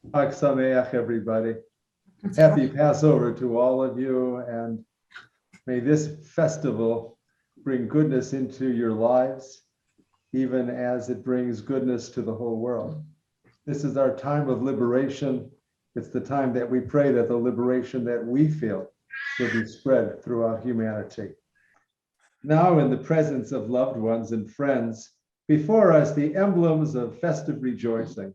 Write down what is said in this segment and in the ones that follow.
Chag Sameach, everybody. Happy Passover to all of you, and may this festival bring goodness into your lives, even as it brings goodness to the whole world. This is our time of liberation. It's the time that we pray that the liberation that we feel will be spread throughout humanity. Now, in the presence of loved ones and friends, before us the emblems of festive rejoicing.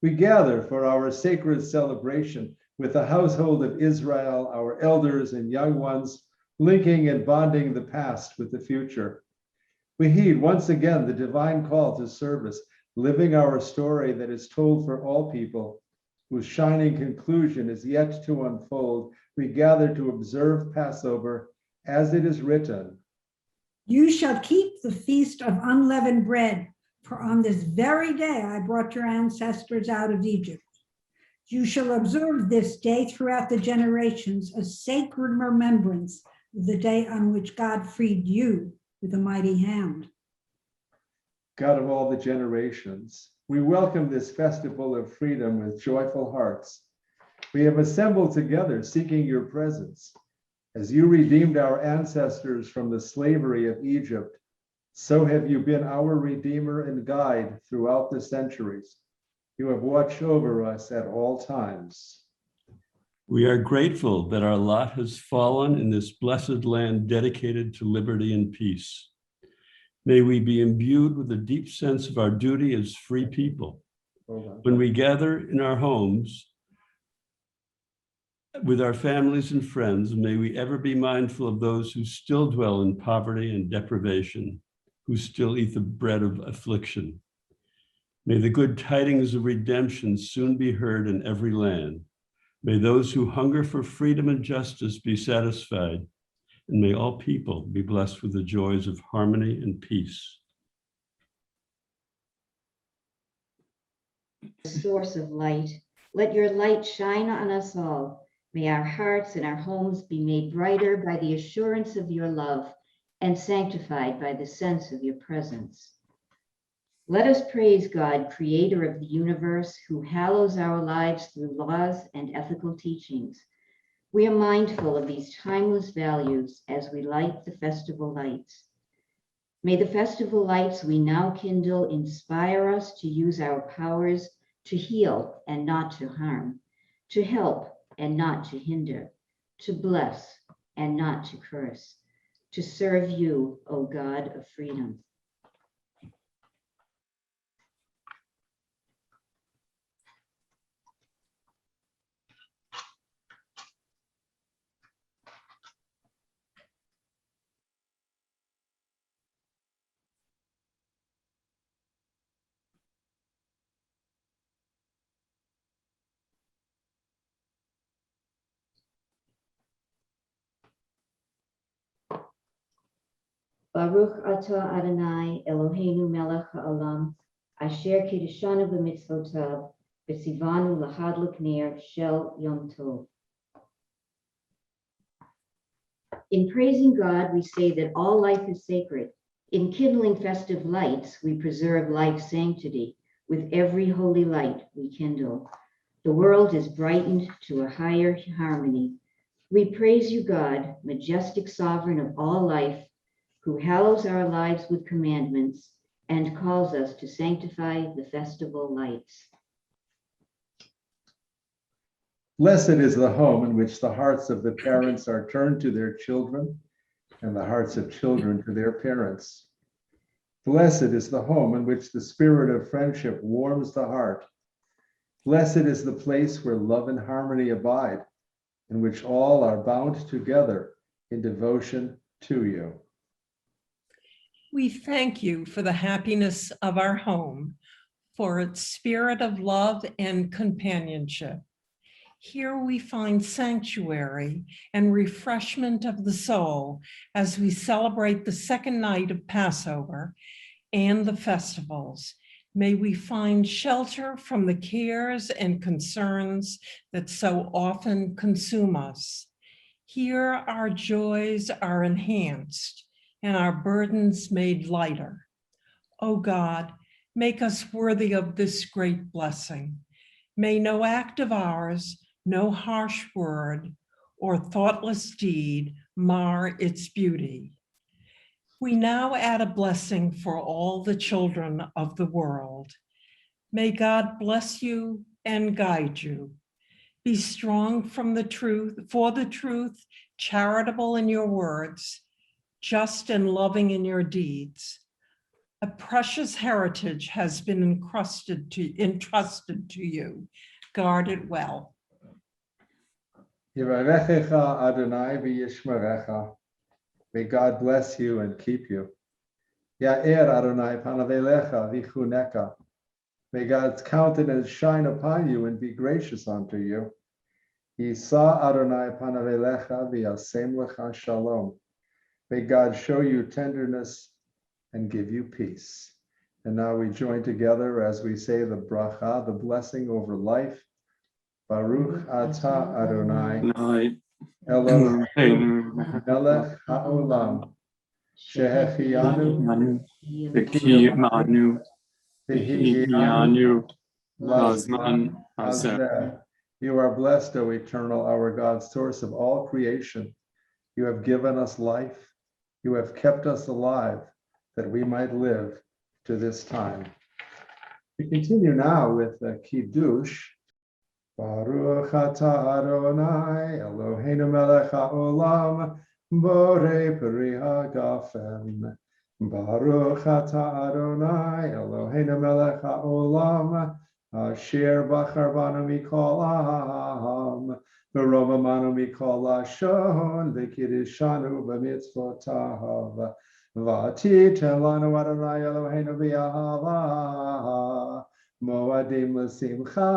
We gather for our sacred celebration with the household of Israel, our elders and young ones, linking and bonding the past with the future. We heed once again the divine call to service, living our story that is told for all people, whose shining conclusion is yet to unfold. We gather to observe Passover as it is written. You shall keep the feast of unleavened bread, for on this very day I brought your ancestors out of Egypt. You shall observe this day throughout the generations, a sacred remembrance of the day on which God freed you with a mighty hand. God of all the generations, we welcome this festival of freedom with joyful hearts. We have assembled together seeking your presence. As you redeemed our ancestors from the slavery of Egypt, so have you been our Redeemer and guide throughout the centuries. You have watched over us at all times. We are grateful that our lot has fallen in this blessed land dedicated to liberty and peace. May we be imbued with a deep sense of our duty as free people. When we gather in our homes with our families and friends, may we ever be mindful of those who still dwell in poverty and deprivation, who still eat the bread of affliction. May the good tidings of redemption soon be heard in every land. May those who hunger for freedom and justice be satisfied, and may all people be blessed with the joys of harmony and peace. Source of light, let your light shine on us all. May our hearts and our homes be made brighter by the assurance of your love and sanctified by the sense of your presence. Let us praise God, creator of the universe, who hallows our lives through laws and ethical teachings. We are mindful of these timeless values as we light the festival lights. May the festival lights we now kindle inspire us to use our powers to heal and not to harm, to help and not to hinder, to bless and not to curse, to serve you, O God of freedom. Baruch atah Adonai Eloheinu melech ha'olam, asher kiddushanu b'mitzvotav, v'tzivanu lahadlik ner shel yom tov. In praising God, we say that all life is sacred. In kindling festive lights, we preserve life's sanctity. With every holy light we kindle, the world is brightened to a higher harmony. We praise you, God, majestic sovereign of all life, who hallows our lives with commandments and calls us to sanctify the festival lights. Blessed is the home in which the hearts of the parents are turned to their children and the hearts of children to their parents. Blessed is the home in which the spirit of friendship warms the heart. Blessed is the place where love and harmony abide, in which all are bound together in devotion to you. We thank you for the happiness of our home, for its spirit of love and companionship. Here we find sanctuary and refreshment of the soul as we celebrate the second night of Passover and the festivals. May we find shelter from the cares and concerns that so often consume us. Here our joys are enhanced and our burdens made lighter. O God, make us worthy of this great blessing. May no act of ours, no harsh word, or thoughtless deed mar its beauty. We now add a blessing for all the children of the world. May God bless you and guide you. Be strong for the truth, charitable in your words, just and loving in your deeds. A precious heritage has been entrusted to you. Guard it well. Yivarechecha Adonai v'yishmerecha. May God bless you and keep you. Ya'er Adonai panav elecha v'chuneka. May God's countenance shine upon you and be gracious unto you. Yisa Adonai panav elecha v'yasem lecha shalom. May God show you tenderness and give you peace. And now we join together as we say the bracha, the blessing over life. Baruch atah Adonai, Eloheinu melech haolam, shehechianu v'kiyamanu v'hihyanu lazman hazeh. hazeh. You are blessed, O eternal, our God, source of all creation. You have given us life. You have kept us alive that we might live to this time. We continue now with the Kiddush. Baruch atah Adonai, Eloheinu melech haolam, borei peri hagafen. Baruch atah Adonai, Eloheinu melech haolam, asher bachar banu mikol ha'am, v'romamanu mikol lashon, v'kiddushanu b'mitzvotav. V'atiten lanu Adonai Eloheinu b'ahava, moadim l'simcha,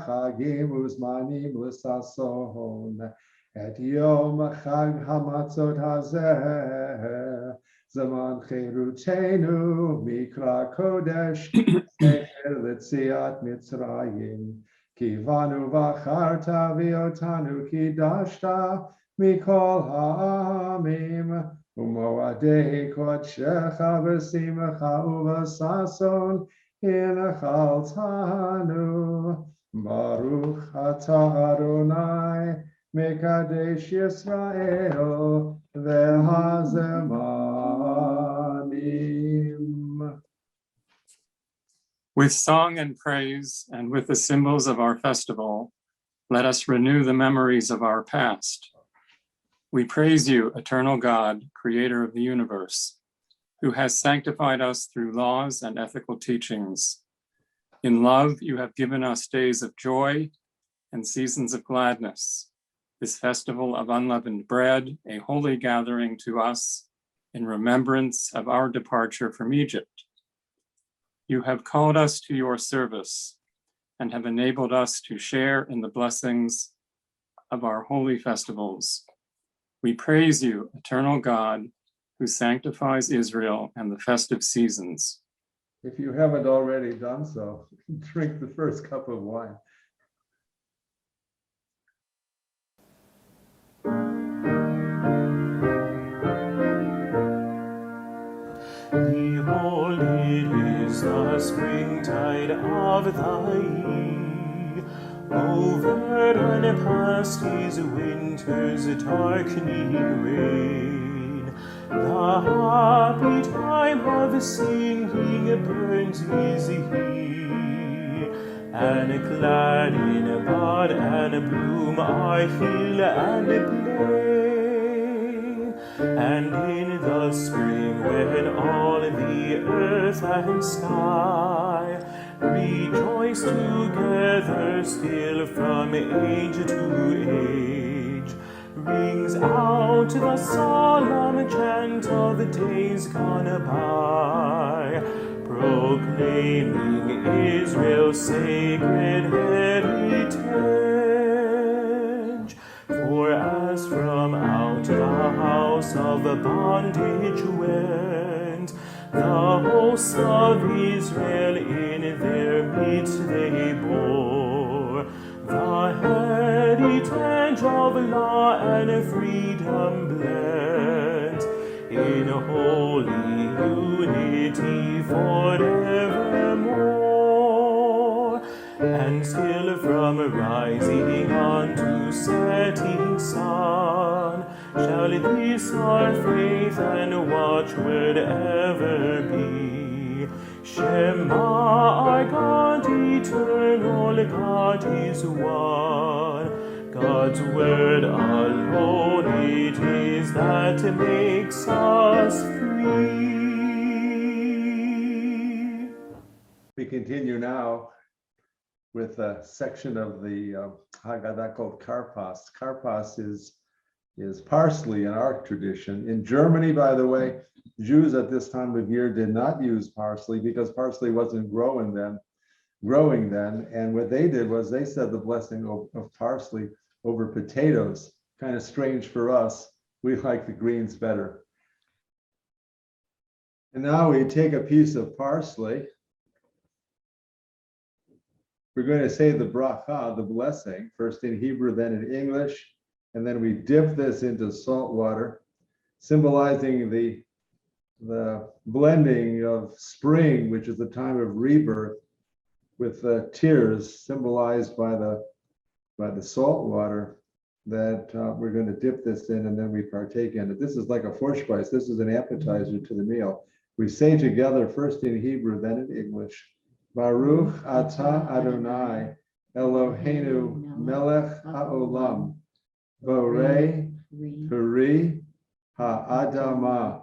chagim uzmanim l'sason, et yom chag hamatzot hazeh, zaman cherutenu mikra kodesh, secher l'tziat mitzrayim, kivanu v'acharta v'yotanu kidashta mikol ha'amim, umoadei kodshecha v'simcha u'v'sason, Inachaltanu, Baruch atah Adonai, Mekadesh Yisrael, V'hazemanim. With song and praise and with the symbols of our festival, let us renew the memories of our past. We praise you, eternal God, creator of the universe, who has sanctified us through laws and ethical teachings. In love, you have given us days of joy and seasons of gladness, this festival of unleavened bread, a holy gathering to us in remembrance of our departure from Egypt. You have called us to your service and have enabled us to share in the blessings of our holy festivals. We praise you, eternal God, who sanctifies Israel and the festive seasons. If you haven't already done so, drink the first cup of wine. Behold, it is the springtide of thy over and past is winter's darkening reign. The happy time of singing burns is here, and glad in bud and bloom are hill and plain. And in the spring when all the earth and sky rejoice together still from age to age, rings out the solemn chant of days gone by, proclaiming Israel's sacred heritage. For as from out the house of bondage went the hosts of Israel, in their midst they bore the heritage of law and freedom blent in holy unity forevermore. And still from rising unto setting sun, shall this our faith and watchword ever be. Shema, our God eternal, God is one. God's word alone it is that makes us free. We continue now with a section of the Haggadah called Karpas. Karpas is parsley in our tradition. In Germany, by the way, Jews at this time of year did not use parsley because parsley wasn't growing then. And what they did was they said the blessing of parsley over potatoes. Kind of strange for us. We like the greens better. And now we take a piece of parsley. We're going to say the bracha, the blessing, first in Hebrew, then in English, and then we dip this into salt water, symbolizing the blending of spring, which is the time of rebirth, with the tears symbolized by the salt water that we're going to dip this in, and then we partake in it. This is like a Vorspeise. This is an appetizer to the meal. We say together, first in Hebrew, then in English, Baruch atah Adonai Eloheinu melech haolam borei peri ha'adamah.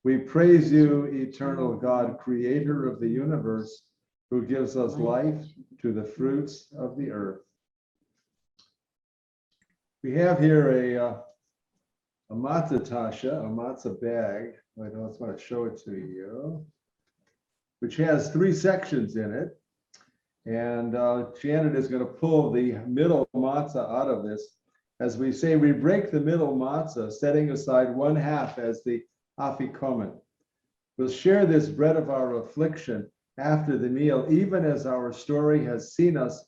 We praise you, eternal God, creator of the universe, who gives us life to the fruits of the earth. We have here a matzah tasha, a matzah bag. I just want to show it to you, which has 3 sections in it. And Janet is going to pull the middle matzah out of this. As we say, we break the middle matzah, setting aside 1/2 as the afikomen. We'll share this bread of our affliction after the meal, even as our story has seen us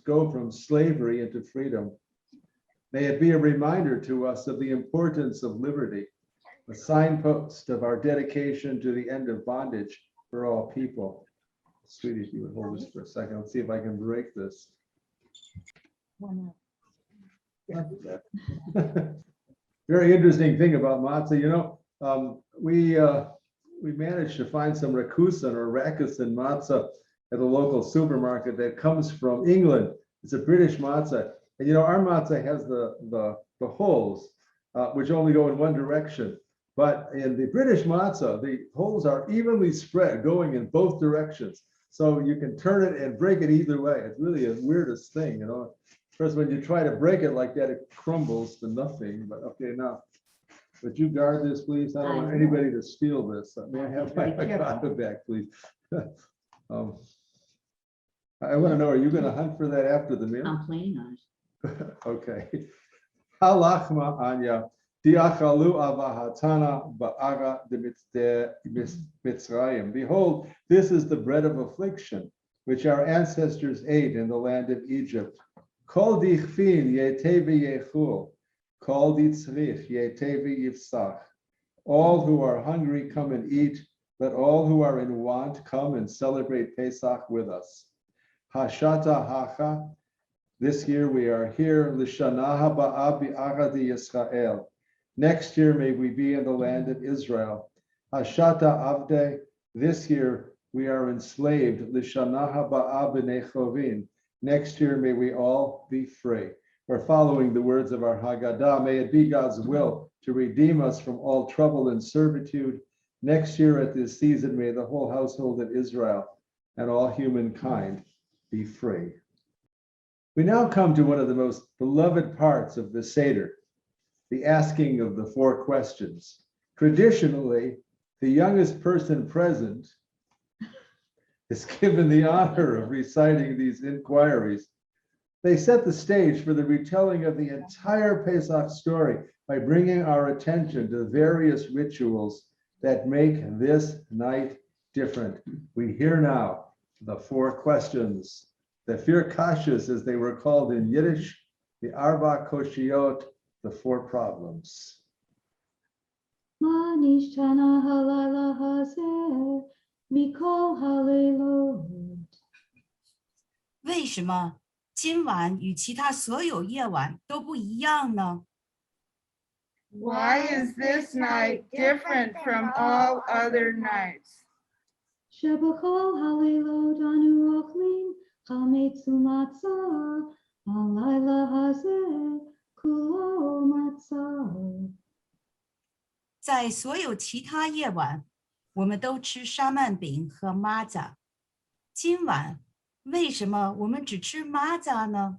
go from slavery into freedom. May it be a reminder to us of the importance of liberty, a signpost of our dedication to the end of bondage for all people. Sweetie, if you would hold this for a second, let's see if I can break this. Very interesting thing about matzah. You know, we managed to find some rakusan or rakusan matzah at a local supermarket that comes from England. It's a British matzah, and you know our matzah has the holes which only go in one direction. But in the British matzah, the holes are evenly spread, going in both directions. So you can turn it and break it either way. It's really the weirdest thing, you know. First, when you try to break it like that, it crumbles to nothing. But okay, now, would you guard this, please? I don't want anybody to steal this. May I have my Haggadah back, please? I want to know, are you going to hunt for that after the meal? I'm planning on it. Okay. Halachma Anya. Behold, this is the bread of affliction, which our ancestors ate in the land of Egypt. Kol dichfin yetevi yechul, kol ditzrich yetevi yifsach. All who are hungry, come and eat. Let all who are in want come and celebrate Pesach with us. Hashata hacha. This year we are here. L'shana haba bi'aradi Yisrael. Next year, may we be in the land of Israel. Hashata avde. This year, we are enslaved. L'shana haba b'nei chovin. Next year, may we all be free. We're following the words of our Haggadah. May it be God's will to redeem us from all trouble and servitude. Next year, at this season, may the whole household of Israel and all humankind be free. We now come to one of the most beloved parts of the Seder, the asking of the 4 questions. Traditionally, the youngest person present is given the honor of reciting these inquiries. They set the stage for the retelling of the entire Pesach story by bringing our attention to the various rituals that make this night different. We hear now the 4 questions, the 4 kashas, as they were called in Yiddish, the arba koshiot, the 4 problems. Ma nishtana halayla hazeh mikol halelot. 为什么今晚与其他所有夜晚都不一样呢？ Why is this night different from all other nights? שבכל הלילות אנו אוכלים חמץ ומצה, הלילה הזה כולו מצה. 在所有其他夜晚，我们都吃沙曼饼和玛扎。今晚为什么我们只吃玛扎呢？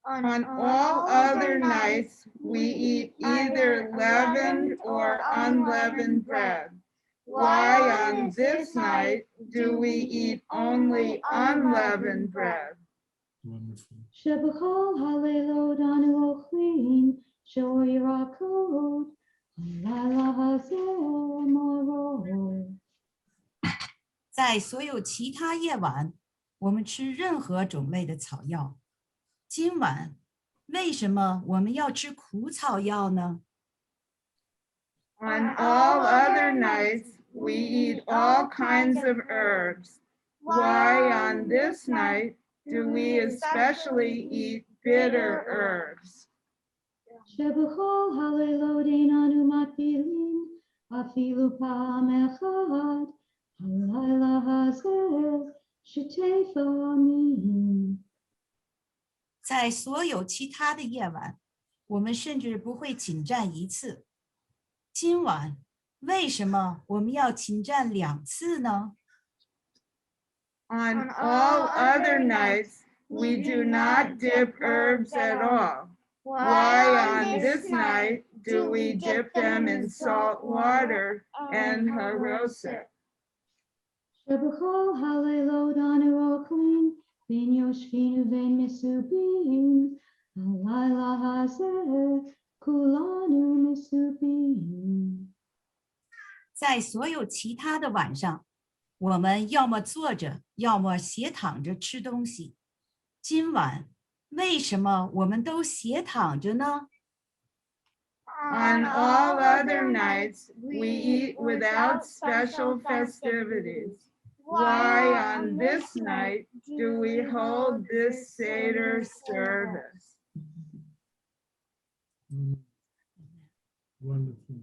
On all other nights, we eat either leavened or unleavened bread. Why on this night do we eat only unleavened bread? שבכל הלילות אנו אוכלים שור ירקות, הלילה הזה מרור. 在所有其他夜晚，我们吃任何种类的草药。今晚为什么我们要吃苦草药呢？ On all other nights, we eat all kinds of herbs. Why on this night do we especially eat bitter herbs? שבכל הלילות איננו מטבילים אפילו פעם אחת, הלילה הזה שתי פעמים. 在所有其他的夜晚，我们甚至不会请战一次。今晚为什么我们要请战2次呢？ On all other nights, we do not dip herbs at all. Why on this night do we dip them in salt water and harosset? שבכל הלילות אנו אוכלים בין יושבים ובין מסובים, הלילה הזה כולנו מסובים. 在所有其他的晚上，我们要么坐着，要么斜躺着吃东西。今晚为什么我们都斜躺着呢？ On all other nights, we eat without special festivities. Why on this night do we hold this Seder service? Wonderful.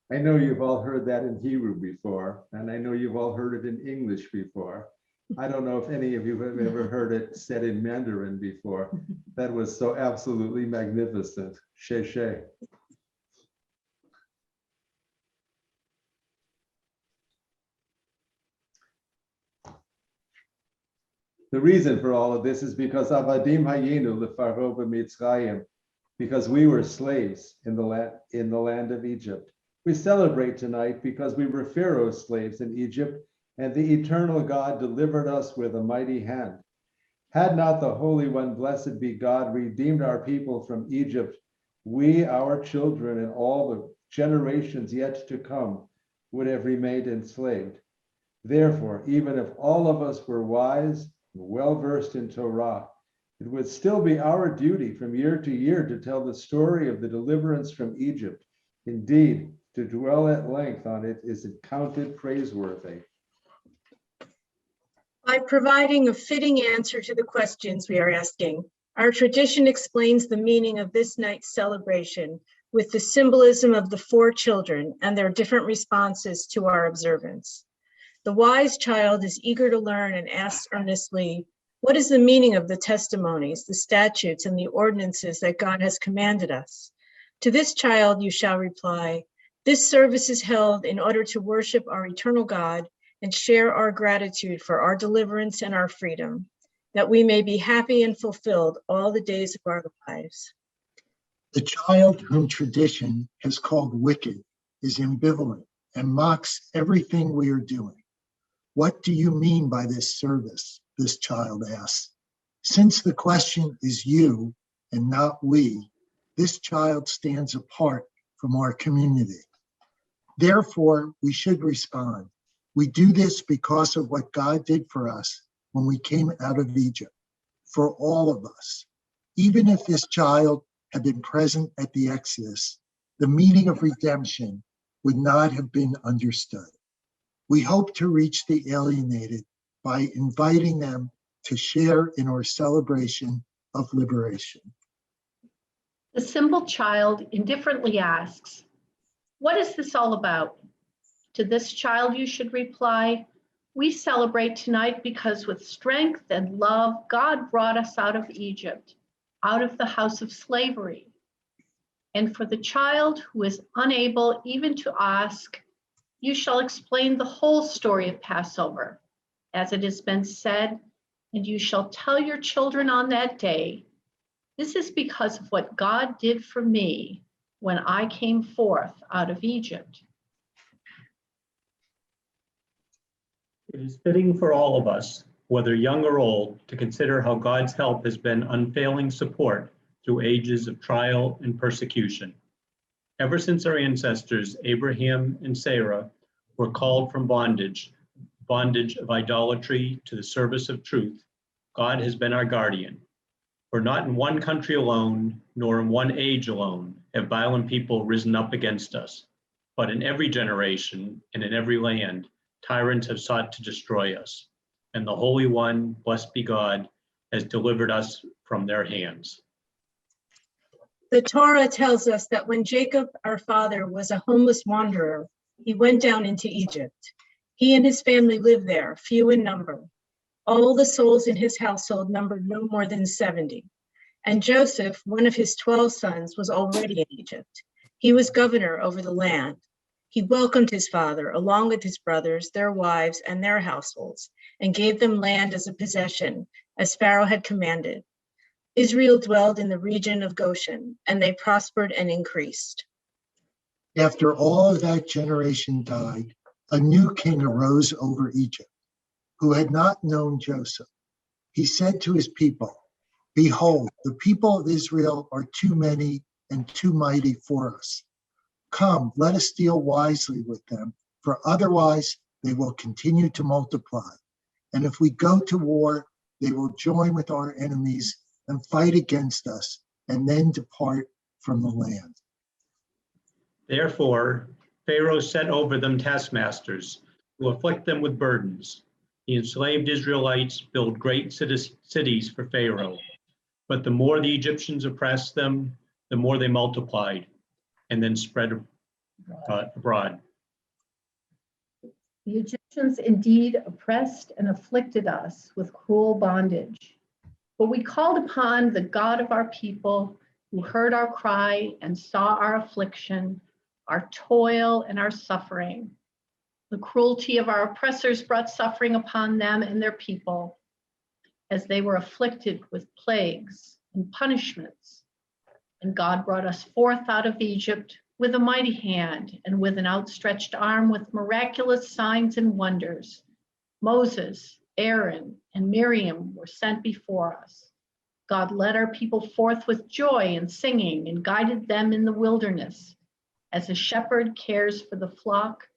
I know you've all heard that in Hebrew before, and I know you've all heard it in English before. I don't know if any of you have ever heard it said in Mandarin before. That was so absolutely magnificent. She she. The reason for all of this is because Avadim Hayenu Lepharaoh b'Mitzrayim, because we were slaves in the land of Egypt. We celebrate tonight because we were Pharaoh's slaves in Egypt, and the eternal God delivered us with a mighty hand. Had not the Holy One, blessed be God, redeemed our people from Egypt, we, our children, and all the generations yet to come would have remained enslaved. Therefore, even if all of us were wise, well-versed in Torah, it would still be our duty from year to year to tell the story of the deliverance from Egypt. Indeed, to dwell at length on it is accounted praiseworthy. By providing a fitting answer to the questions we are asking, our tradition explains the meaning of this night's celebration with the symbolism of the 4 children and their different responses to our observance. The wise child is eager to learn and asks earnestly, what is the meaning of the testimonies, the statutes, and the ordinances that God has commanded us? To this child you shall reply, this service is held in order to worship our eternal God and share our gratitude for our deliverance and our freedom, that we may be happy and fulfilled all the days of our lives. The child whom tradition has called wicked is ambivalent and mocks everything we are doing. What do you mean by this service? This child asks. Since the question is you and not we, this child stands apart from our community. Therefore, we should respond. We do this because of what God did for us when we came out of Egypt, for all of us. Even if this child had been present at the Exodus, the meaning of redemption would not have been understood. We hope to reach the alienated by inviting them to share in our celebration of liberation. The simple child indifferently asks, "What is this all about?" To this child you should reply, "We celebrate tonight because with strength and love, God brought us out of Egypt, out of the house of slavery." And for the child who is unable even to ask, you shall explain the whole story of Passover, as it has been said, and you shall tell your children on that day, "This is because of what God did for me when I came forth out of Egypt." It is fitting for all of us, whether young or old, to consider how God's help has been unfailing support through ages of trial and persecution. Ever since our ancestors, Abraham and Sarah, were called from bondage of idolatry to the service of truth, God has been our guardian. For not in one country alone, nor in one age alone, have violent people risen up against us, but in every generation and in every land, tyrants have sought to destroy us, and the Holy One, blessed be God, has delivered us from their hands. The Torah tells us that when Jacob, our father, was a homeless wanderer, he went down into Egypt. He and his family lived there, few in number. All the souls in his household numbered no more than 70. And Joseph, one of his 12 sons, was already in Egypt. He was governor over the land. He welcomed his father, along with his brothers, their wives, and their households, and gave them land as a possession, as Pharaoh had commanded. Israel dwelled in the region of Goshen, and they prospered and increased. After all of that generation died, a new king arose over Egypt, who had not known Joseph. He said to his people, "Behold, the people of Israel are too many and too mighty for us. Come, let us deal wisely with them, for otherwise they will continue to multiply. And if we go to war, they will join with our enemies and fight against us, and then depart from the land." Therefore, Pharaoh set over them taskmasters who afflict them with burdens. The enslaved Israelites build great cities for Pharaoh. But the more the Egyptians oppressed them, the more they multiplied and then spread abroad. The Egyptians indeed oppressed and afflicted us with cruel bondage. But we called upon the God of our people, who heard our cry and saw our affliction, our toil and our suffering. The cruelty of our oppressors brought suffering upon them and their people, as they were afflicted with plagues and punishments. And God brought us forth out of Egypt with a mighty hand and with an outstretched arm, with miraculous signs and wonders. Moses, Aaron, and Miriam were sent before us. God led our people forth with joy and singing and guided them in the wilderness. As a shepherd cares for the flock,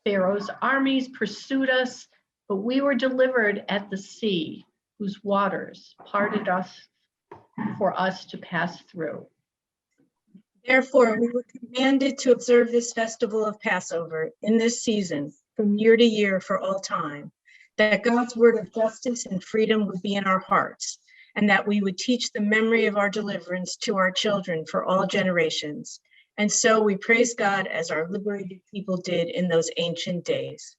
Pharaoh's armies pursued us, but we were delivered at the sea, whose waters parted us for us to pass through. Therefore, we were commanded to observe this festival of Passover in this season, from year to year for all time, that God's word of justice and freedom would be in our hearts, and that we would teach the memory of our deliverance to our children for all generations. And so we praise God as our liberated people did in those ancient days.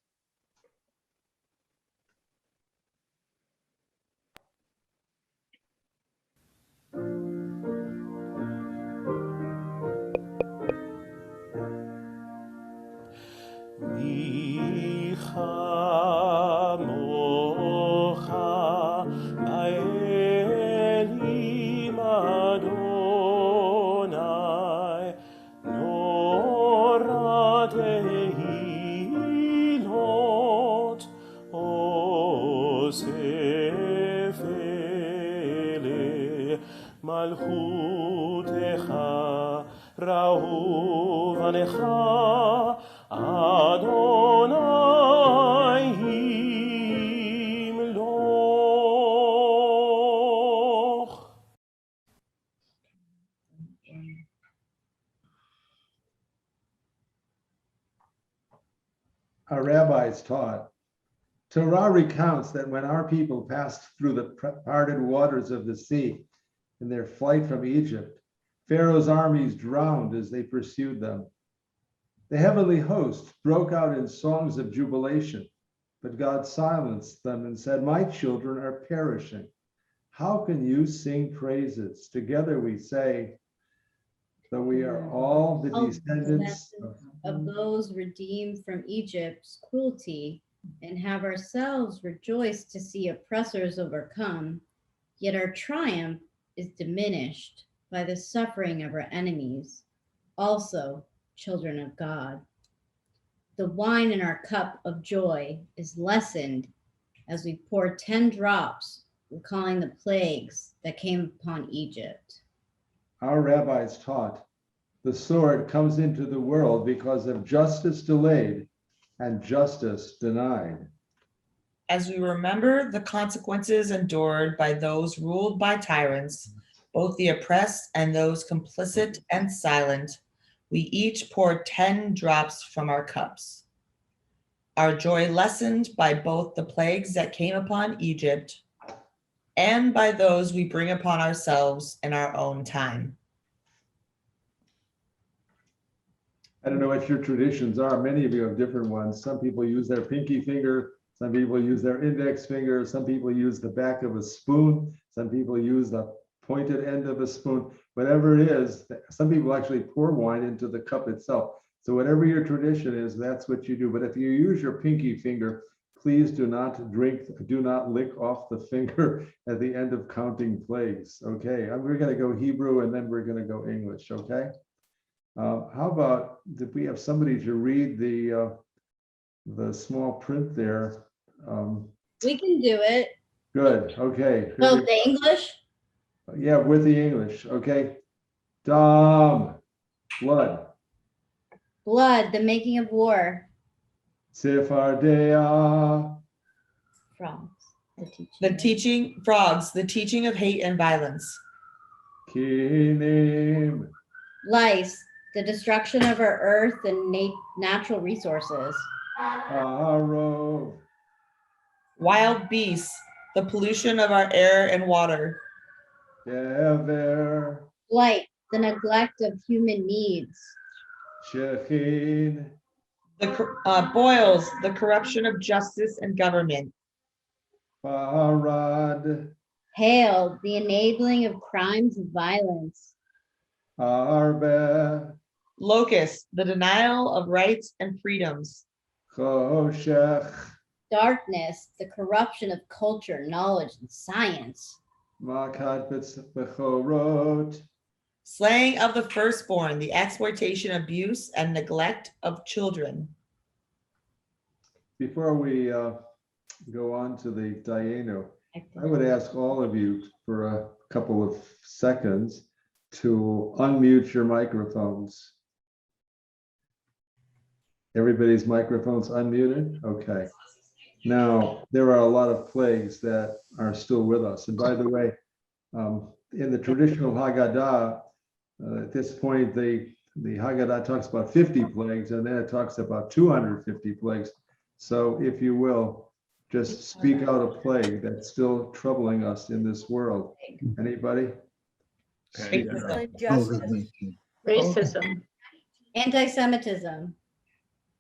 Our rabbis taught Torah recounts that when our people passed through the parted waters of the sea in their flight from Egypt, Pharaoh's armies drowned as they pursued them. The heavenly host broke out in songs of jubilation, but God silenced them and said, "My children are perishing. How can you sing praises?" Together we say that we are all the descendants of those redeemed from Egypt's cruelty, and have ourselves rejoiced to see oppressors overcome, yet our triumph is diminished by the suffering of our enemies, also children of God. The wine in our cup of joy is lessened as we pour 10 drops, recalling the plagues that came upon Egypt. Our rabbis taught the sword comes into the world because of justice delayed and justice denied. As we remember the consequences endured by those ruled by tyrants, both the oppressed and those complicit and silent, we each pour 10 drops from our cups. Our joy lessened by both the plagues that came upon Egypt and by those we bring upon ourselves in our own time. I don't know what your traditions are. Many of you have different ones. Some people use their pinky finger. Some people use their index finger. Some people use the back of a spoon. Some people use the pointed end of a spoon. Whatever it is, some people actually pour wine into the cup itself. So whatever your tradition is, that's what you do. But if you use your pinky finger, please do not drink, do not lick off the finger at the end of counting plagues. Okay, we're going to go Hebrew and then we're going to go English. Okay. How about if we have somebody to read the small print there? We can do it. Good. Okay. So the English? Yeah, with the English. Okay. Dam, blood. Blood, the making of war. Sephardea. Frogs, Frogs, the teaching of hate and violence. Kinim. Lice, the destruction of our earth and natural resources. Arrow. Wild beasts, the pollution of our air and water. Dever. Blight, the neglect of human needs. Shechin. Boils, the corruption of justice and government. Farad. Hail, the enabling of crimes and violence. Arbe. Locust, the denial of rights and freedoms. Choshech. Darkness, the corruption of culture, knowledge, and science. Makat bechorot. Slaying of the firstborn, the exploitation, abuse, and neglect of children. Before we go on to the Dayenu, I would ask all of you for a couple of seconds to unmute your microphones. Everybody's microphones unmuted? Okay. Now, there are a lot of plagues that are still with us. And by the way, in the traditional Haggadah, at this point, the Haggadah talks about 50 plagues, and then it talks about 250 plagues. So if you will, just speak out a plague that's still troubling us in this world. Anybody? Racism. Anti-Semitism.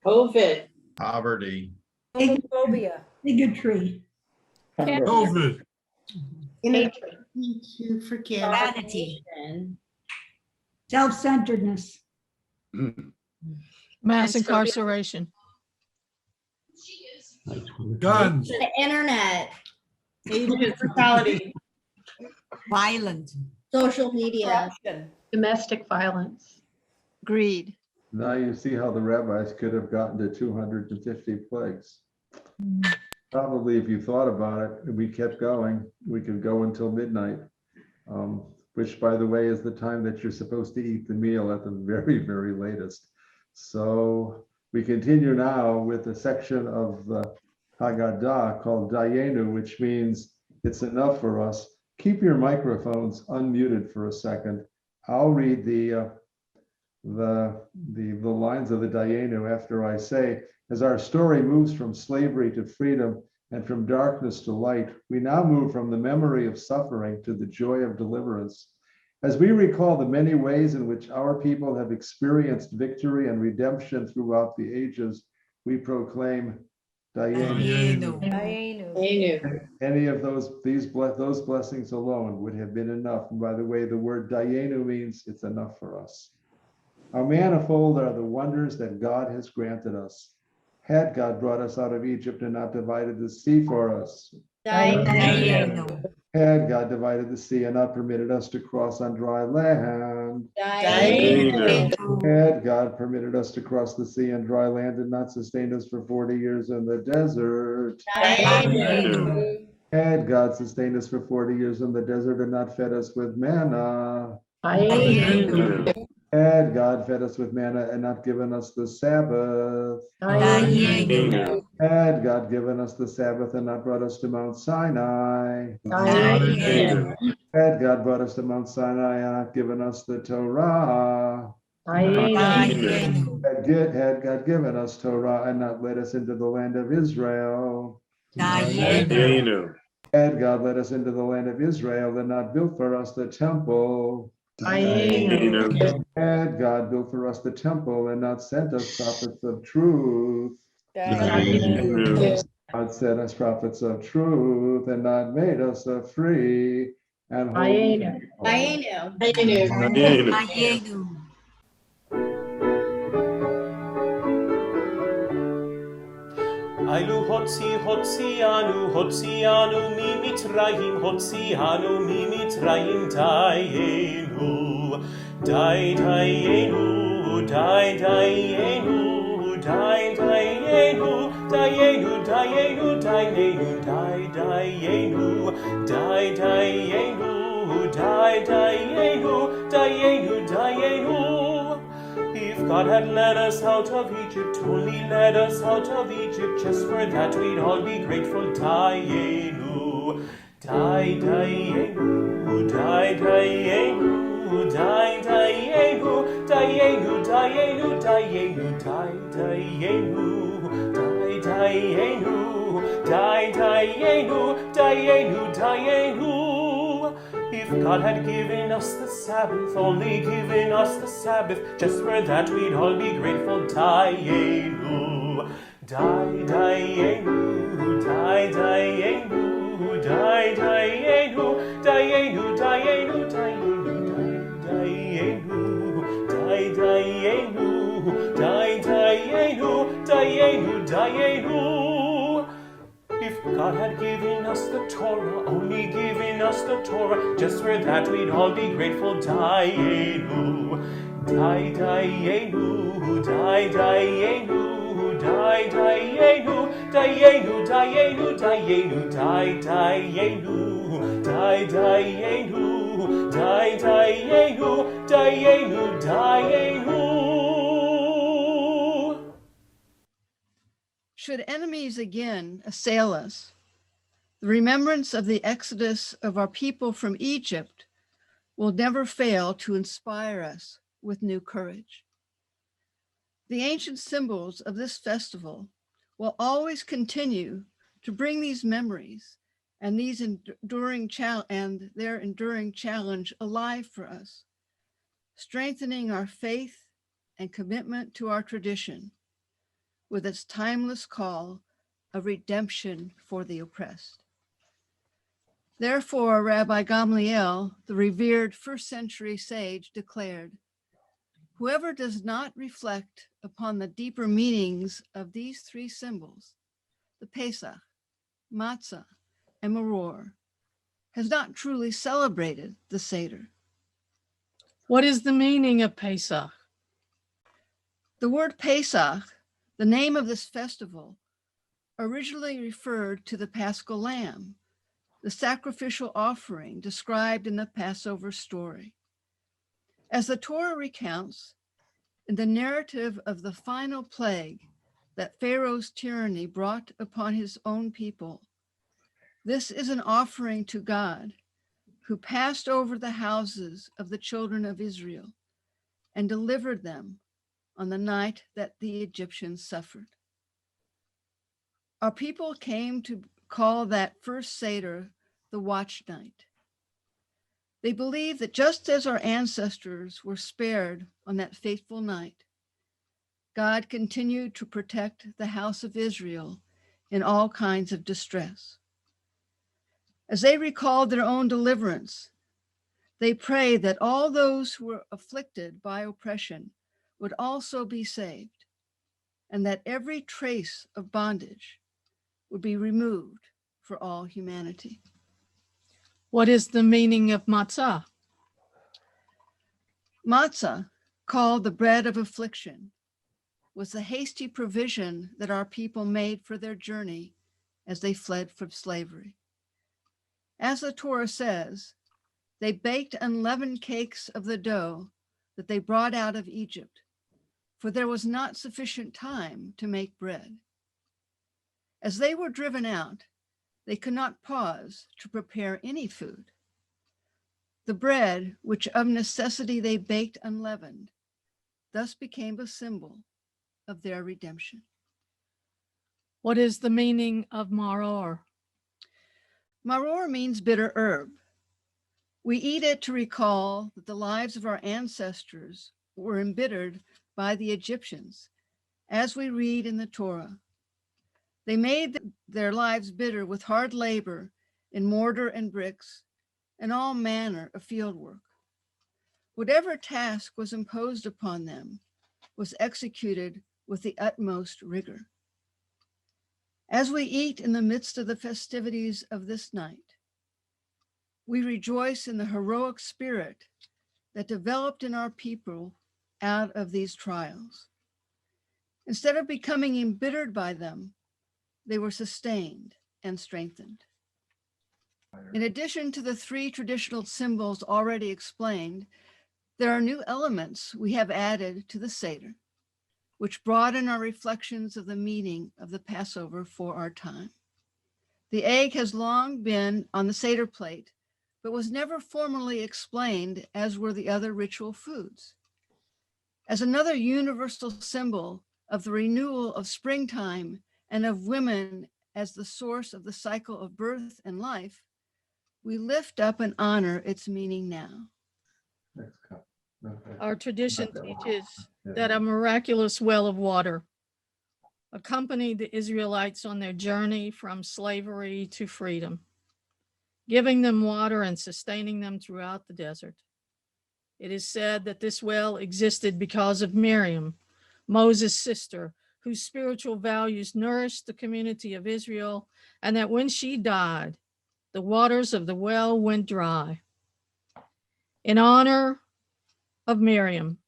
COVID. Poverty. Homophobia. Bigotry. COVID. Hatred. You forget. Vanity. Self-centeredness. Mass incarceration. Guns. The internet. Age brutality. Violent. Social media. Domestic violence. Greed. Now you see how the rabbis could have gotten to 250 plagues. Probably if you thought about it, and we kept going, we could go until midnight, which by the way is the time that you're supposed to eat the meal at the very, very latest. So we continue now with a section of the Haggadah called Dayenu, which means it's enough for us. Keep your microphones unmuted for a second. I'll read the lines of the Dayenu after I say, as our story moves from slavery to freedom and from darkness to light, we now move from the memory of suffering to the joy of deliverance. As we recall the many ways in which our people have experienced victory and redemption throughout the ages, we proclaim, Dayenu. Any of those blessings alone would have been enough. And by the way, the word Dayenu means it's enough for us. Our manifold are the wonders that God has granted us. Had God brought us out of Egypt and not divided the sea for us, had God divided the sea and not permitted us to cross on dry land, had God permitted us to cross the sea and dry land and not sustained us for 40 years in the desert, had God sustained us for 40 years in the desert and not fed us with manna, had God fed us with manna and not given us the Sabbath, had God given us the Sabbath and not brought us to Mount Sinai, had God brought us to Mount Sinai and not given us the Torah, had God given us Torah and not led us into the land of Israel, had God led us into the land of Israel and not built for us the temple, had God built for us the temple and not sent us prophets of truth, God sent us prophets of truth and not made us a free and holy people. Ailu hotzianu mi mitzrayim, hotzianu mi mitzrayim, dayenu, dayenu, dayenu, dayenu, dayenu, dayenu, dayenu, dayenu, dayenu, dayenu, dayenu. If God had led us out of Egypt, only led us out of Egypt, just for that we'd all be grateful. Dayenu, dayenu, dayenu, dayenu, dayenu, dayenu, dayenu, dayenu, dayenu, dayenu, dayenu. If God had given us the Sabbath, only given us the Sabbath, just for that we'd all be grateful. Dayenu, dayenu, dayenu, dayenu, dayenu, dayenu, dayenu, dayenu, dayenu. If God had given us the Torah, only given us the Torah, just for that we'd all be grateful. Dayenu, dayenu, dayenu, dayenu, dayenu, dayenu, dayenu, dayenu, dayenu, dayenu, dayenu. Should enemies again assail us, the remembrance of the exodus of our people from Egypt will never fail to inspire us with new courage. The ancient symbols of this festival will always continue to bring these memories and their enduring challenge alive for us, strengthening our faith and commitment to our tradition with its timeless call of redemption for the oppressed. Therefore, Rabbi Gamliel, the revered first century sage, declared, "Whoever does not reflect upon the deeper meanings of these three symbols, the Pesach, Matzah, and Maror, has not truly celebrated the Seder." What is the meaning of Pesach? The word Pesach, the name of this festival, originally referred to the Paschal Lamb, the sacrificial offering described in the Passover story. As the Torah recounts, in the narrative of the final plague that Pharaoh's tyranny brought upon his own people, this is an offering to God, who passed over the houses of the children of Israel and delivered them on the night that the Egyptians suffered. Our people came to call that first Seder the watch night. They believe that just as our ancestors were spared on that fateful night, God continued to protect the house of Israel in all kinds of distress. As they recalled their own deliverance, they prayed that all those who were afflicted by oppression would also be saved, and that every trace of bondage would be removed for all humanity. What is the meaning of matzah? Matzah, called the bread of affliction, was the hasty provision that our people made for their journey as they fled from slavery. As the Torah says, they baked unleavened cakes of the dough that they brought out of Egypt, for there was not sufficient time to make bread. As they were driven out, they could not pause to prepare any food. The bread, which of necessity they baked unleavened, thus became a symbol of their redemption. What is the meaning of maror? Maror means bitter herb. We eat it to recall that the lives of our ancestors were embittered by the Egyptians, as we read in the Torah. They made their lives bitter with hard labor in mortar and bricks and all manner of field work. Whatever task was imposed upon them was executed with the utmost rigor. As we eat in the midst of the festivities of this night, we rejoice in the heroic spirit that developed in our people out of these trials. Instead of becoming embittered by them, they were sustained and strengthened. In addition to the three traditional symbols already explained, there are new elements we have added to the Seder, which broaden our reflections of the meaning of the Passover for our time. The egg has long been on the Seder plate, but was never formally explained, as were the other ritual foods. As another universal symbol of the renewal of springtime and of women as the source of the cycle of birth and life, we lift up and honor its meaning now. Next cup. Okay. Our tradition Not that one. teaches Yeah. that a miraculous well of water accompanied the Israelites on their journey from slavery to freedom, giving them water and sustaining them throughout the desert. It is said that this well existed because of Miriam, Moses' sister, whose spiritual values nourished the community of Israel, and that when she died, the waters of the well went dry. In honor of Miriam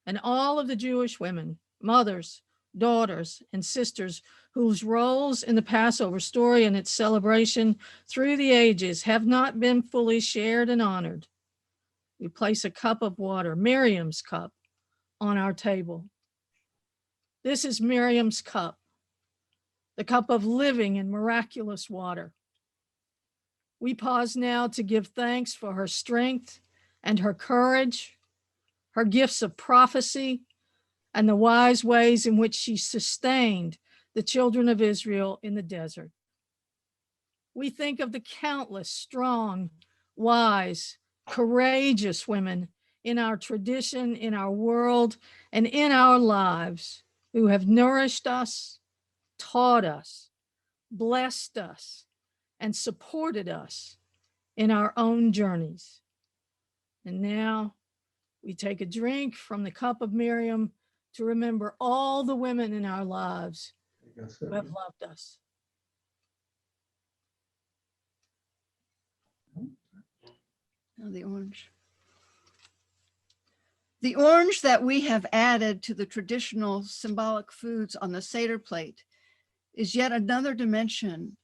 and all of the Jewish women, mothers, daughters, and sisters whose roles in the Passover story and its celebration through the ages have not been fully shared and honored, we place a cup of water, Miriam's cup, on our table. This is Miriam's cup, the cup of living and miraculous water. We pause now to give thanks for her strength and her courage, her gifts of prophecy, and the wise ways in which she sustained the children of Israel in the desert. We think of the countless strong, wise, courageous women in our tradition, in our world, and in our lives who have nourished us, taught us, blessed us, and supported us in our own journeys. And now we take a drink from the cup of Miriam to remember all the women in our lives who have loved us. Now the orange. The orange that we have added to the traditional symbolic foods on the Seder plate is yet another dimension,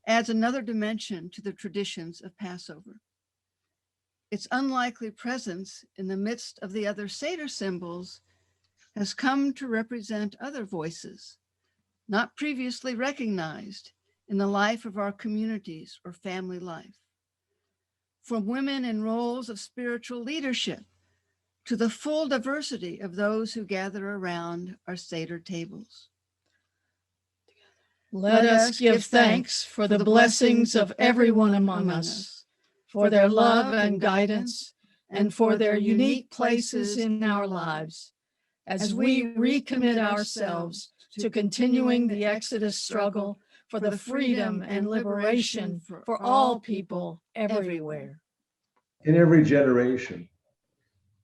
adds another dimension to the traditions of Passover. Its unlikely presence in the midst of the other Seder symbols has come to represent other voices, not previously recognized in the life of our communities or family life. From women in roles of spiritual leadership to the full diversity of those who gather around our Seder tables. Let us give thanks for the blessings of everyone among us, for their love and guidance, and for their unique places in our lives. As we recommit ourselves to continuing the Exodus struggle for the freedom and liberation for all people everywhere. In every generation,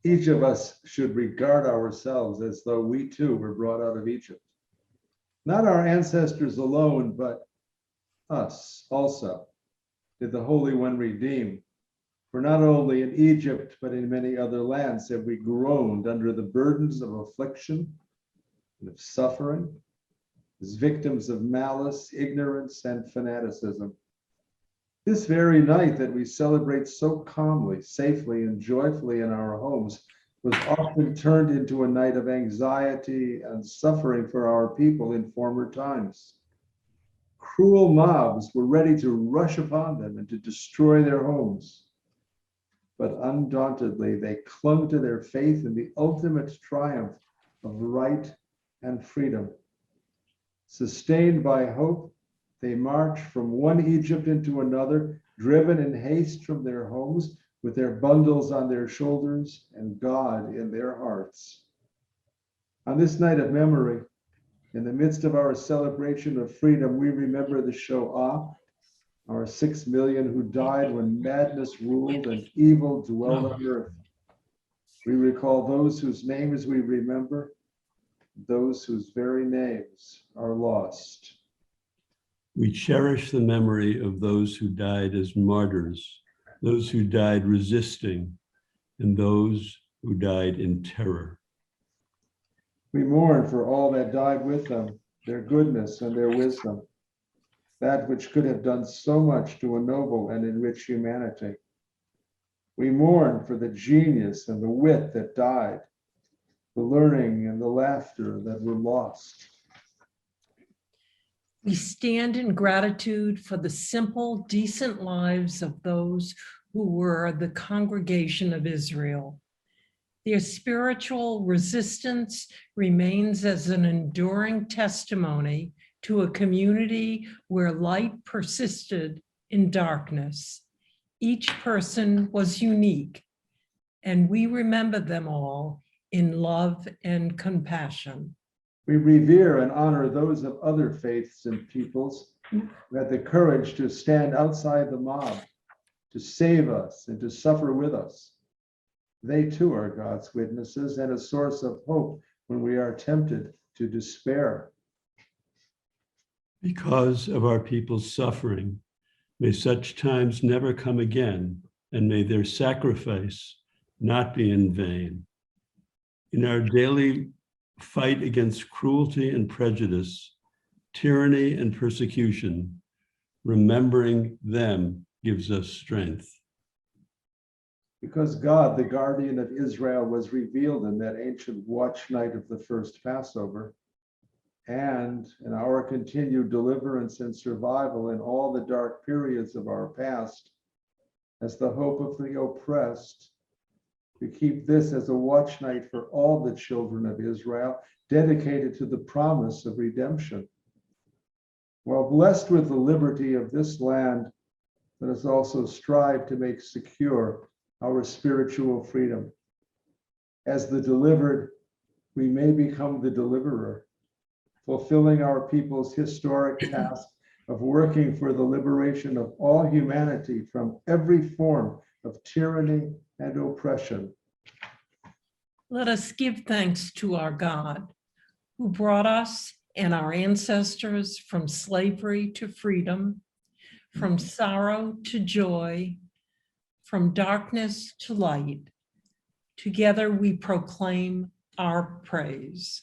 each of us should regard ourselves as though we too were brought out of Egypt. Not our ancestors alone, but us also did the Holy One redeem. For not only in Egypt, but in many other lands have we groaned under the burdens of affliction and of suffering, as victims of malice, ignorance, and fanaticism. This very night that we celebrate so calmly, safely, and joyfully in our homes was often turned into a night of anxiety and suffering for our people in former times. Cruel mobs were ready to rush upon them and to destroy their homes. But undauntedly, they clung to their faith in the ultimate triumph of right and freedom. Sustained by hope, they marched from one Egypt into another, driven in haste from their homes, with their bundles on their shoulders and God in their hearts. On this night of memory, in the midst of our celebration of freedom, we remember the Shoah, our 6 million who died when madness ruled and evil dwelled on earth. We recall those whose names we remember, those whose very names are lost. We cherish the memory of those who died as martyrs, those who died resisting, and those who died in terror. We mourn for all that died with them, their goodness and their wisdom, that which could have done so much to ennoble and enrich humanity. We mourn for the genius and the wit that died, the learning and the laughter that were lost. We stand in gratitude for the simple, decent lives of those who were the congregation of Israel. Their spiritual resistance remains as an enduring testimony to a community where light persisted in darkness. Each person was unique, and we remember them all in love and compassion. We revere and honor those of other faiths and peoples who had the courage to stand outside the mob, to save us and to suffer with us. They too are God's witnesses and a source of hope when we are tempted to despair. Because of our people's suffering, may such times never come again, and may their sacrifice not be in vain. In our daily fight against cruelty and prejudice, tyranny and persecution, remembering them gives us strength. Because God, the guardian of Israel, was revealed in that ancient watch night of the first Passover, and in our continued deliverance and survival in all the dark periods of our past, as the hope of the oppressed, we keep this as a watch night for all the children of Israel, dedicated to the promise of redemption. While blessed with the liberty of this land, let us also strive to make secure our spiritual freedom. As the delivered, we may become the deliverer, fulfilling our people's historic task of working for the liberation of all humanity from every form of tyranny and oppression. Let us give thanks to our God, who brought us and our ancestors from slavery to freedom, from sorrow to joy, from darkness to light. Together we proclaim our praise.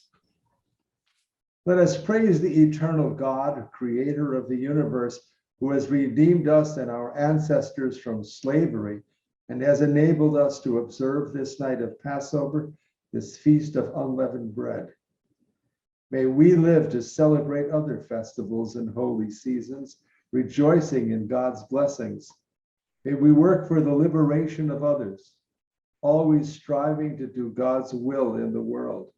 Let us praise the eternal God, creator of the universe, who has redeemed us and our ancestors from slavery and has enabled us to observe this night of Passover, this feast of unleavened bread. May we live to celebrate other festivals and holy seasons, rejoicing in God's blessings. May we work for the liberation of others, always striving to do God's will in the world.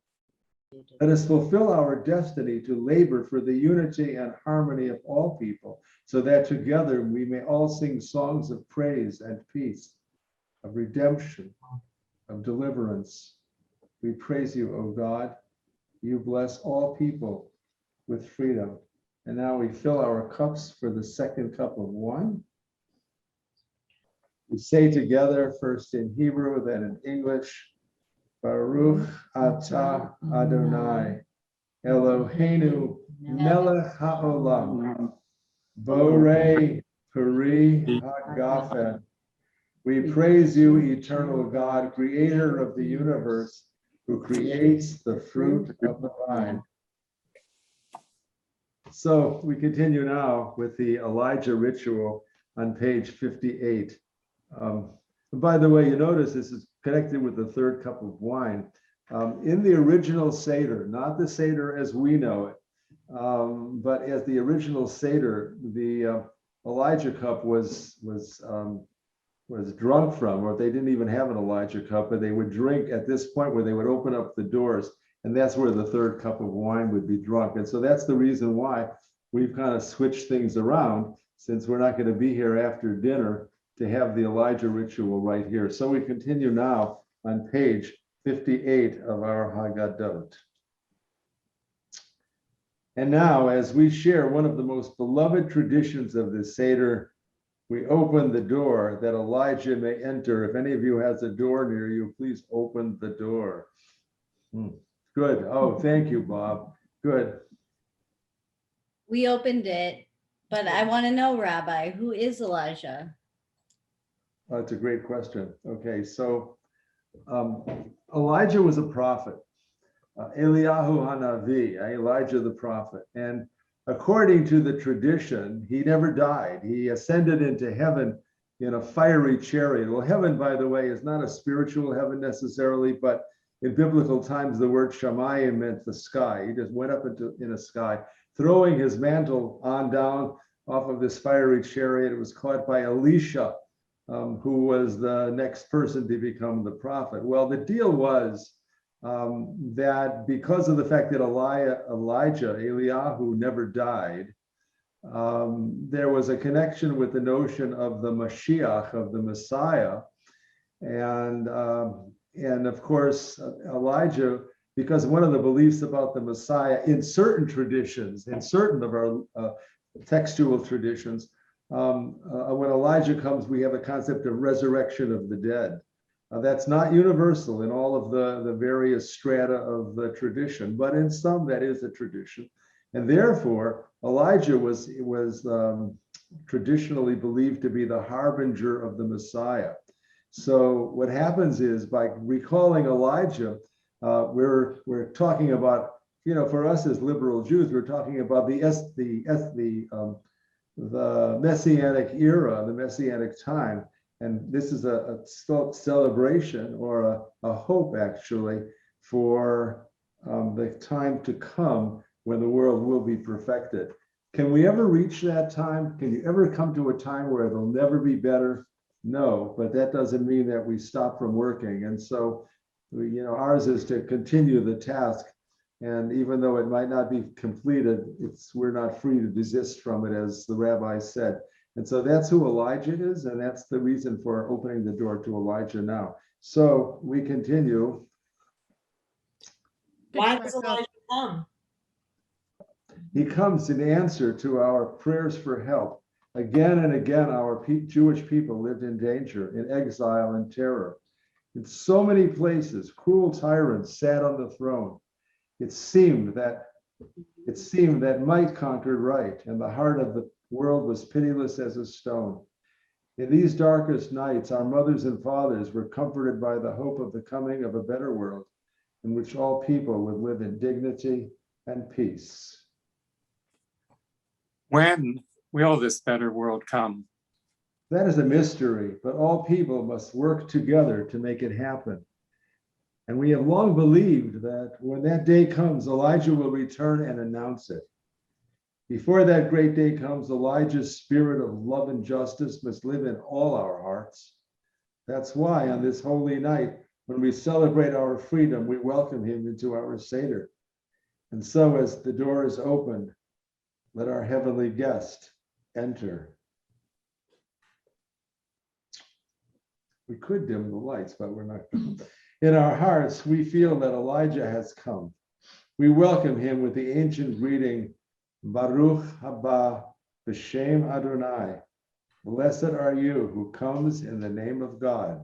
Let us fulfill our destiny to labor for the unity and harmony of all people, so that together we may all sing songs of praise and peace, of redemption, of deliverance. We praise you, O God. You bless all people with freedom. And now we fill our cups for the second cup of wine. We say together, first in Hebrew, then in English, Baruch atah Adonai, Eloheinu melech haolam, borei peri hagafen. We praise you, eternal God, creator of the universe, who creates the fruit of the vine. So we continue now with the Elijah ritual on page 58. By the way, you notice this is connected with the third cup of wine. In the original Seder, not the Seder as we know it, but as the original Seder, the Elijah cup was drunk from, or they didn't even have an Elijah cup, but they would drink at this point where they would open up the doors, and that's where the third cup of wine would be drunk. And so that's the reason why we've kind of switched things around, since we're not going to be here after dinner to have the Elijah ritual right here. So we continue now on page 58 of our Haggadot. And now, as we share one of the most beloved traditions of the Seder, we open the door that Elijah may enter. If any of you has a door near you, please open the door. Good. Oh, thank you, Bob. Good. We opened it, but I want to know, Rabbi, who is Elijah? That's a great question. Okay, so Elijah was a prophet. Eliyahu Hanavi, Elijah the prophet. And according to the tradition, he never died. He ascended into heaven in a fiery chariot. Well, heaven, by the way, is not a spiritual heaven necessarily, but in biblical times, the word Shamayim meant the sky. He just went up in a sky, throwing his mantle on down off of this fiery chariot. It was caught by Elisha, who was the next person to become the prophet. Well, the deal was that because of the fact that Elijah, Eliyahu, never died, there was a connection with the notion of the Mashiach, of the Messiah. And of course, Elijah, because one of the beliefs about the Messiah in certain traditions, in certain of our textual traditions, when Elijah comes, we have a concept of resurrection of the dead. That's not universal in all of the various strata of the tradition, but in some that is a tradition. And therefore, Elijah was traditionally believed to be the harbinger of the Messiah. So what happens is, by recalling Elijah, we're talking about, for us as liberal Jews, we're talking about the Messianic era, the Messianic time. And this is a celebration, or a hope, actually, for the time to come when the world will be perfected. Can we ever reach that time? Can you ever come to a time where it'll never be better? No, but that doesn't mean that we stop from working. And so, ours is to continue the task. And even though it might not be completed, we're not free to desist from it, as the rabbi said. And so that's who Elijah is, and that's the reason for opening the door to Elijah now. So we continue. Why does Elijah come? He comes in answer to our prayers for help. Again and again, our Jewish people lived in danger, in exile and terror. In so many places, cruel tyrants sat on the throne. It seemed that might conquered right, and the heart of the world was pitiless as a stone. In these darkest nights, our mothers and fathers were comforted by the hope of the coming of a better world, in which all people would live in dignity and peace. When will this better world come? That is a mystery, but all people must work together to make it happen. And we have long believed that when that day comes, Elijah will return and announce it. Before that great day comes, Elijah's spirit of love and justice must live in all our hearts. That's why on this holy night, when we celebrate our freedom, we welcome him into our Seder. And so as the door is opened, let our heavenly guest enter. We could dim the lights, but we're not. In our hearts, we feel that Elijah has come. We welcome him with the ancient greeting, Baruch haba b'shem Adonai. Blessed are you who comes in the name of God.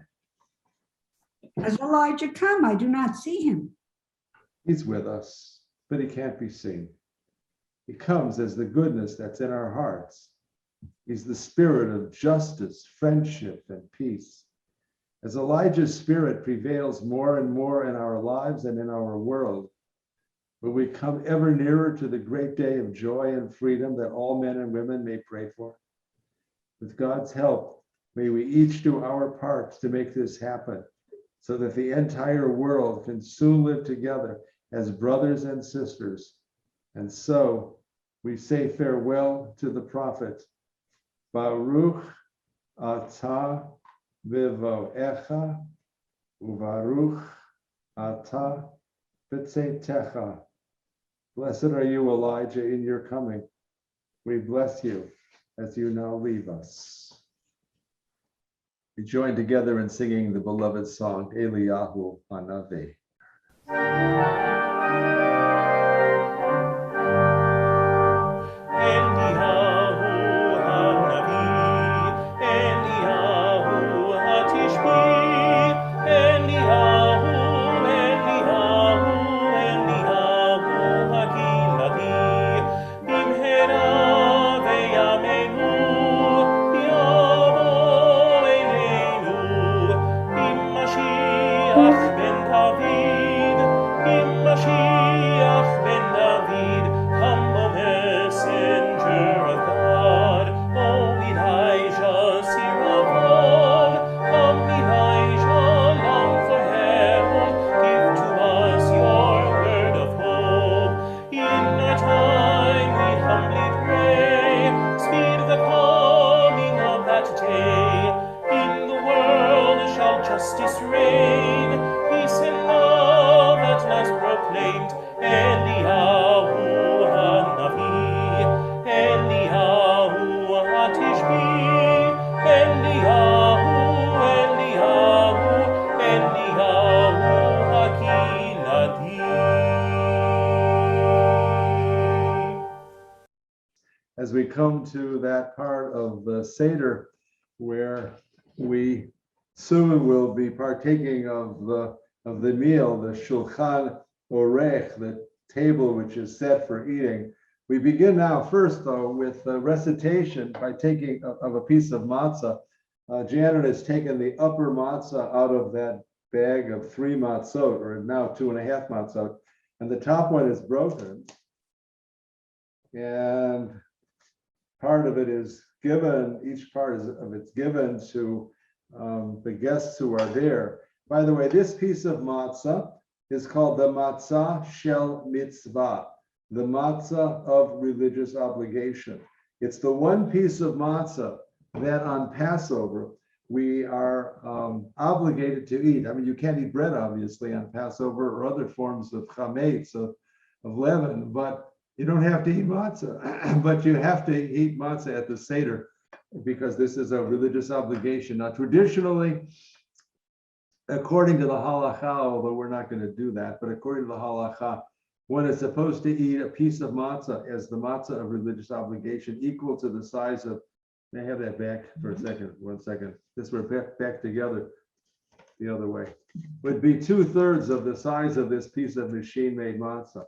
Has Elijah come? I do not see him. He's with us, but he can't be seen. He comes as the goodness that's in our hearts. He's the spirit of justice, friendship, and peace. As Elijah's spirit prevails more and more in our lives and in our world, will we come ever nearer to the great day of joy and freedom that all men and women may pray for? With God's help, may we each do our parts to make this happen, so that the entire world can soon live together as brothers and sisters. And so we say farewell to the prophet. Baruch atah v'voecha, uvaruch atah b'tzetecha. Blessed are you, Elijah, in your coming. We bless you as you now leave us. We join together in singing the beloved song, Eliyahu Hanavi. Justice reign, peace and love at last proclaimed. Eliyahu Hanavi, Eliyahu Hatishbi, Eliyahu, Eliyahu, Eliyahu Hakiladi. As we come to that part of the Seder where we soon will be partaking of the meal, the Shulchan Orech, the table which is set for eating. We begin now first, though, with the recitation by taking of a piece of matzah. Janet has taken the upper matzah out of that bag of 3 matzot, or now 2.5 matzot, and the top one is broken. And part of it is given, each part of it's given to the guests who are there. By the way, this piece of matzah is called the Matzah Shel Mitzvah, the matzah of religious obligation. It's the one piece of matzah that on Passover we are obligated to eat. I mean, you can't eat bread, obviously, on Passover or other forms of chametz, of leaven, but you don't have to eat matzah, but you have to eat matzah at the Seder, because this is a religious obligation. Now, traditionally, according to the halacha, although we're not going to do that, but according to the halacha, one is supposed to eat a piece of matzah as the matzah of religious obligation equal to the size of, may I have that back for a second, 1 second. This we're back together the other way. Would be 2/3 of the size of this piece of machine-made matzah.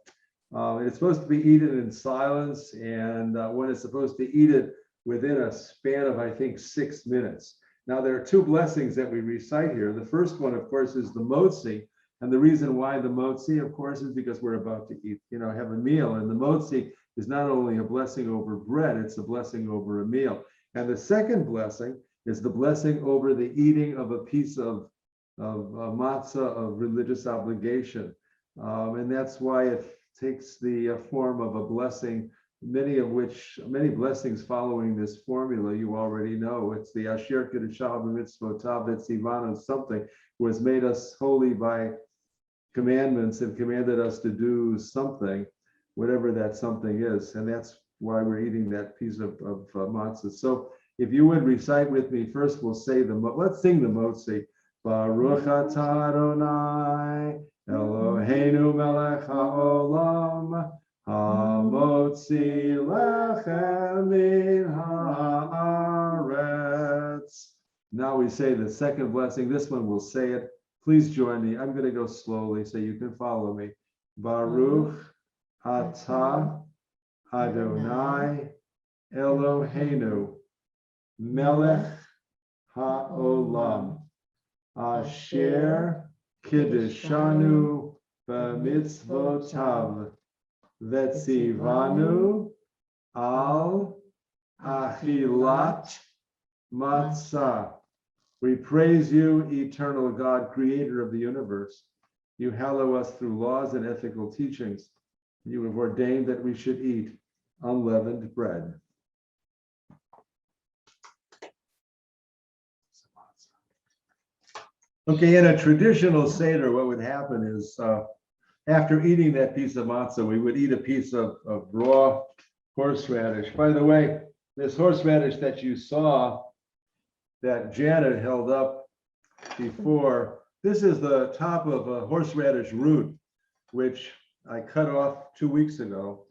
It's supposed to be eaten in silence, and one is supposed to eat it within a span of, I think, 6 minutes. Now, there are 2 blessings that we recite here. The first one, of course, is the motzi. And the reason why the motzi, of course, is because we're about to eat, have a meal. And the motzi is not only a blessing over bread, it's a blessing over a meal. And the second blessing is the blessing over the eating of a piece of matzah of religious obligation. And that's why it takes the form of a blessing, many blessings following this formula you already know. It's the Asher Kedushav Mitzvotav Etzivanu, something who has made us holy by commandments and commanded us to do something. whatever that something is. And that's why we're eating that piece of matzah. So if you would recite with me, first we'll say let's sing the Motzi. Baruch atah Adonai Eloheinu melech haolam hamotzi lechem min haaretz. Now we say the second blessing. This one we'll say it. Please join me. I'm going to go slowly so you can follow me. Baruch atah Adonai Eloheinu melech haolam asher kiddushanu b'mitzvotav vetzivanu al achilat matzah. We praise you, eternal God, creator of the universe. You hallow us through laws and ethical teachings. You have ordained that we should eat unleavened bread. Okay, in a traditional Seder, what would happen is after eating that piece of matzah, we would eat a piece of raw horseradish. By the way, this horseradish that you saw that Janet held up before, this is the top of a horseradish root, which I cut off 2 weeks ago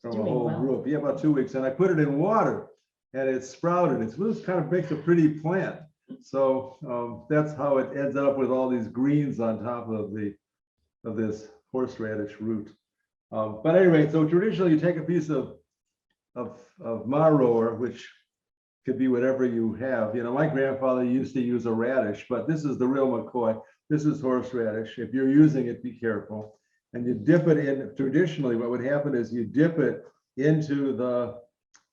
from a whole group. Yeah, about 2 weeks. And I put it in water and it sprouted. It kind of makes a pretty plant. So that's how it ends up with all these greens on top of this horseradish root. But anyway, so traditionally you take a piece of maror, which could be whatever you have. You know, my grandfather used to use a radish, but this is the real McCoy. This is horseradish. If you're using it, be careful. And you dip it in. Traditionally, what would happen is you dip it into the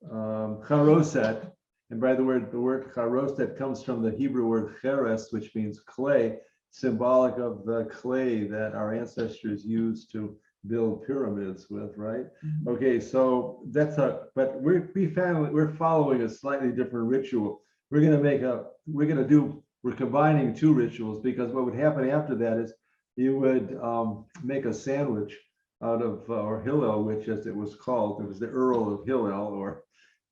charoset. And by the word charoset comes from the Hebrew word cheres, which means clay, symbolic of the clay that our ancestors used to build pyramids with, right? Mm-hmm. Okay, so but we're following a slightly different ritual. We're combining two rituals, because what would happen after that is you would make a sandwich out of, or Hillel, which as it was called, it was the Earl of Hillel, or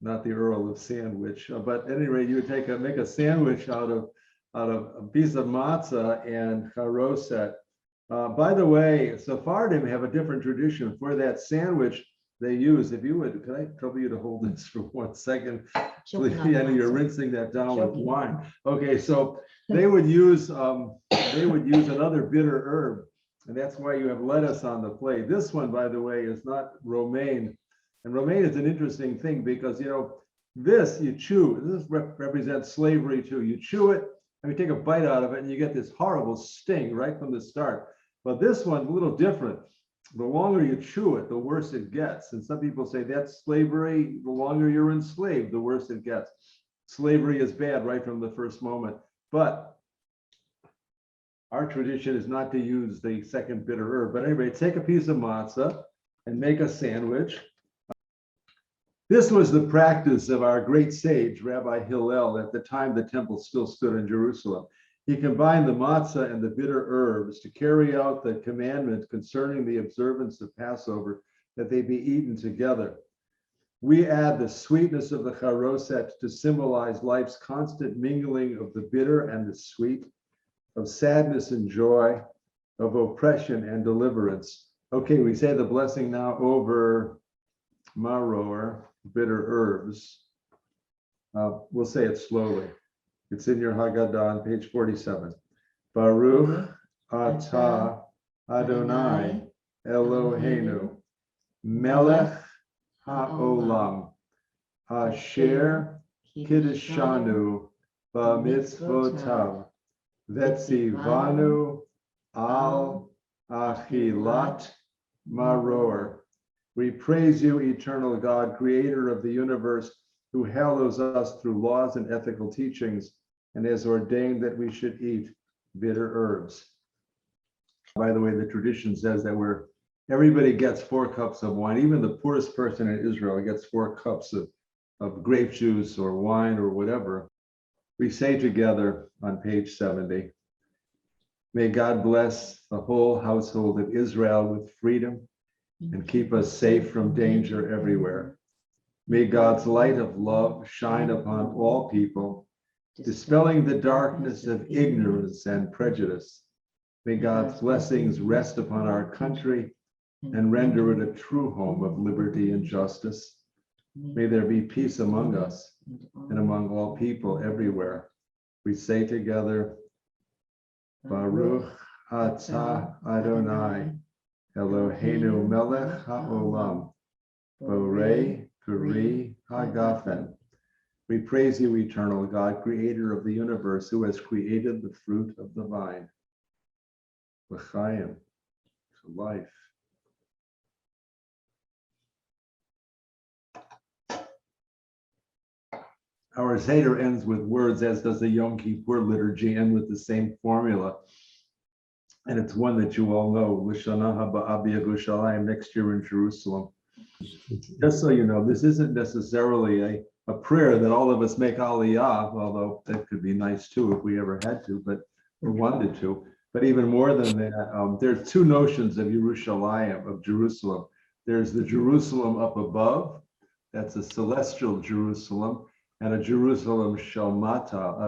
not the Earl of Sandwich, but at any rate, you would make a sandwich out of a piece of matzah and charoset. By the way, Sephardim have a different tradition for that sandwich. They use, if you would, could I trouble you to hold this for 1 second? Please, yeah, you're rinsing that down with wine. Okay, so they would use another bitter herb, and that's why you have lettuce on the plate. This one, by the way, is not romaine. And romaine is an interesting thing because, you know, this you chew, this represents slavery too. You chew it and you take a bite out of it and you get this horrible sting right from the start. But this one's a little different. The longer you chew it, the worse it gets. And some people say that's slavery. The longer you're enslaved, the worse it gets. Slavery is bad right from the first moment. But our tradition is not to use the second bitter herb. But anyway, take a piece of matzah and make a sandwich. This was the practice of our great sage, Rabbi Hillel, at the time the temple still stood in Jerusalem. He combined the matzah and the bitter herbs to carry out the commandment concerning the observance of Passover, that they be eaten together. We add the sweetness of the charoset to symbolize life's constant mingling of the bitter and the sweet, of sadness and joy, of oppression and deliverance. Okay, we say the blessing now over maror, bitter herbs. We'll say it slowly. It's in your Haggadah on page 47. Baruch atah Adonai Eloheinu melech haolam asher kiddushanu b'mitzvotav vetzivanu al achilat maror. We praise you, eternal God, creator of the universe, who hallows us through laws and ethical teachings, and has ordained that we should eat bitter herbs. By the way, the tradition says that everybody gets 4 cups of wine. Even the poorest person in Israel gets 4 cups of grape juice or wine or whatever. We say together on page 70, may God bless the whole household of Israel with freedom and keep us safe from danger everywhere. May God's light of love shine upon all people, dispelling the darkness of ignorance and prejudice. May God's blessings rest upon our country and render it a true home of liberty and justice. May there be peace among us and among all people everywhere. We say together, Baruch atah Adonai, Eloheinu melech haolam, borei peri hagafen. We praise you, eternal God, creator of the universe, who has created the fruit of the vine, l'chaim, to life. Our Seder ends with words, as does the Yom Kippur liturgy, end with the same formula. And it's one that you all know, L'shana haba b'Yerushalayim, next year in Jerusalem. Just so you know, this isn't necessarily a prayer that all of us make Aliyah, although that could be nice too if we ever had to, but or wanted to. But even more than that, there's two notions of Yerushalayim, of Jerusalem. There's the Jerusalem up above, that's a celestial Jerusalem, and a Jerusalem Shalmata,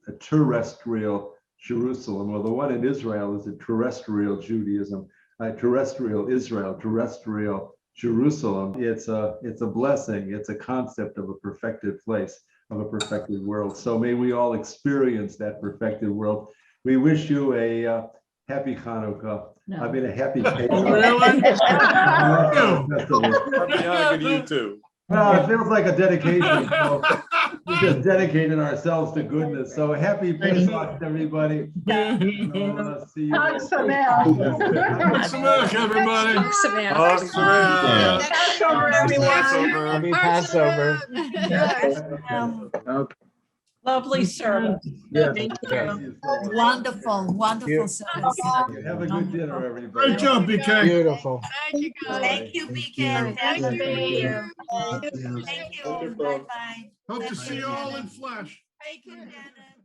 a terrestrial Jerusalem. Well, the one in Israel is a terrestrial Judaism, terrestrial Israel, terrestrial Jerusalem. It's a blessing. It's a concept of a perfected place, of a perfected world. So may we all experience that perfected world. We wish you a happy Hanukkah. No. I mean, a happy Really? Happy Hanukkah to you too. Well, it feels like a dedication. So we just dedicated ourselves to goodness. So happy Pesach, everybody. See you. Hag Sameach. Hag Sameach, everybody. Hag Sameach. Hag Sameach. Passover, everyone. Happy Passover. Okay. Lovely service. Yeah. Thank you. Wonderful, wonderful service. Have a good dinner, everybody. Great job, BK. Beautiful. Thank you, guys. Thank you, BK. Thank Thank you. you. Thank you. Bye-bye. Hope to see you all in flesh. Thank you, Dennis.